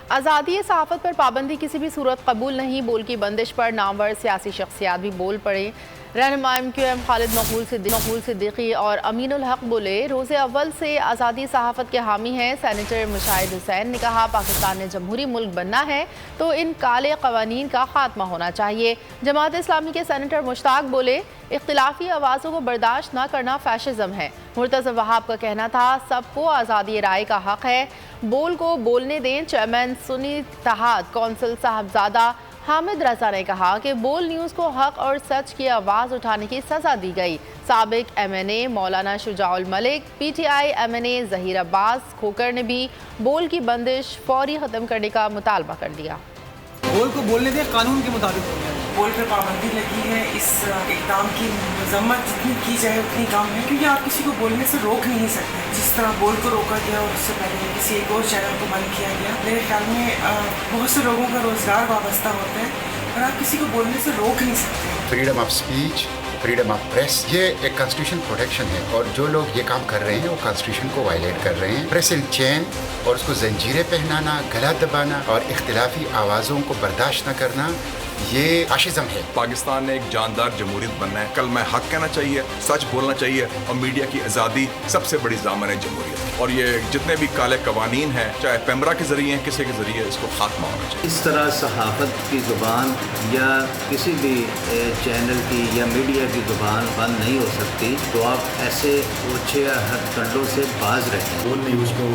آزادی صحافت پر پابندی کسی بھی صورت قبول نہیں، بول کی بندش پر نامور سیاسی شخصیات بھی بول پڑے۔ رہنما MQM خالد مقبول صدیقی اور امین الحق بولے روز اول سے آزادی صحافت کے حامی ہیں۔ سینیٹر مشاہد حسین نے کہا پاکستان نے جمہوری ملک بننا ہے تو ان کالے قوانین کا خاتمہ ہونا چاہیے۔ جماعت اسلامی کے سینیٹر مشتاق بولے اختلافی آوازوں کو برداشت نہ کرنا فیشزم ہے۔ مرتضی وہاب کا کہنا تھا سب کو آزادی رائے کا حق ہے، بول کو بولنے دیں۔ چیئرمین سنی اتحاد کونسل صاحبزادہ حامد رضا نے کہا کہ بول نیوز کو حق اور سچ کی آواز اٹھانے کی سزا دی گئی۔ سابق MNA مولانا شجاع الملک، PTI MNA ظہیر عباس کھوکر نے بھی بول کی بندش فوری ختم کرنے کا مطالبہ کر دیا۔ بول کو بولنے دیں، قانون کے مطابق ہونا ہے۔ بول پر پابندی لگی ہے، اس اقدام کی مذمت جتنی کی جائے اتنی کم ہے، کیونکہ آپ کسی کو بولنے سے روک نہیں سکتے۔ جس طرح بول کو روکا گیا اور اس سے پہلے کسی ایک اور چینل کو بند کیا گیا، میرے خیال میں بہت سے لوگوں کا روزگار وابستہ ہوتا ہے اور آپ کسی کو بولنے سے روک نہیں سکتے۔ Freedom of speech, freedom of press, یہ ایک کانسٹیٹیوشن پروٹیکشن ہے اور جو لوگ یہ کام کر رہے ہیں وہ کانسٹیٹیوشن کو وائلیٹ کر رہے ہیں۔ پریس ان چین اور اس کو زنجیریں پہنانا، گلا دبانا اور اختلافی آوازوں کو برداشت نہ کرنا یہ فاشزم ہے۔ پاکستان نے ایک جاندار جمہوریت بننا ہے، کلمہ حق کہنا چاہیے، سچ بولنا چاہیے اور میڈیا کی آزادی سب سے بڑی ضامن ہے جمہوریت۔ اور یہ جتنے بھی کالے قوانین ہیں، چاہے پیمرا کے ذریعے ہیں، کسی کے ذریعے، اس کو خاتمہ ہونا چاہیے۔ اس طرح صحافت کی زبان یا کسی بھی چینل کی یا میڈیا کی زبان بند نہیں ہو سکتی، تو آپ ایسے اونچے ہتھ کنڈوں سے باز رہیں۔ بول نیوز کو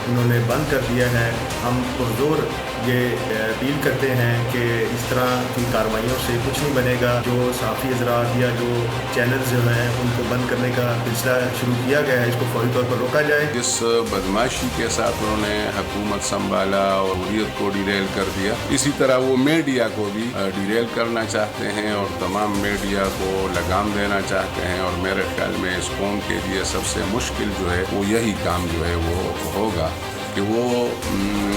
انہوں نے بند کر دیا ہے۔ ہم پرزور یہ اپیل کرتے ہیں کہ اس طرح کی کارروائیوں سے کچھ نہیں بنے گا۔ جو صحافی حضرات یا جو چینلز جو ہیں ان کو بند کرنے کا سلسلہ شروع کیا گیا ہے، اس کو فوری طور پر روکا جائے۔ جس بدماشی کے ساتھ انہوں نے حکومت سنبھالا اور جمہوریت کو ڈیریل کر دیا، اسی طرح وہ میڈیا کو بھی ڈیریل کرنا چاہتے ہیں اور تمام میڈیا کو لگام دینا چاہتے ہیں۔ اور میرے خیال میں اس قوم کے لیے سب سے مشکل جو ہے وہ یہی کام جو ہے وہ ہوگا کہ وہ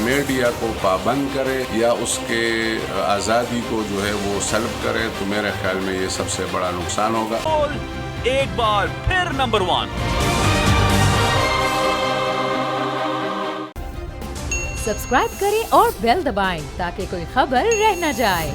میڈیا کو پابند کرے یا اس کے آزادی کو جو ہے وہ سلب کرے، تو میرے خیال میں یہ سب سے بڑا نقصان ہوگا۔ ایک بار پھر نمبر 1 سبسکرائب کریں اور بیل دبائیں تاکہ کوئی خبر رہ نہ جائے۔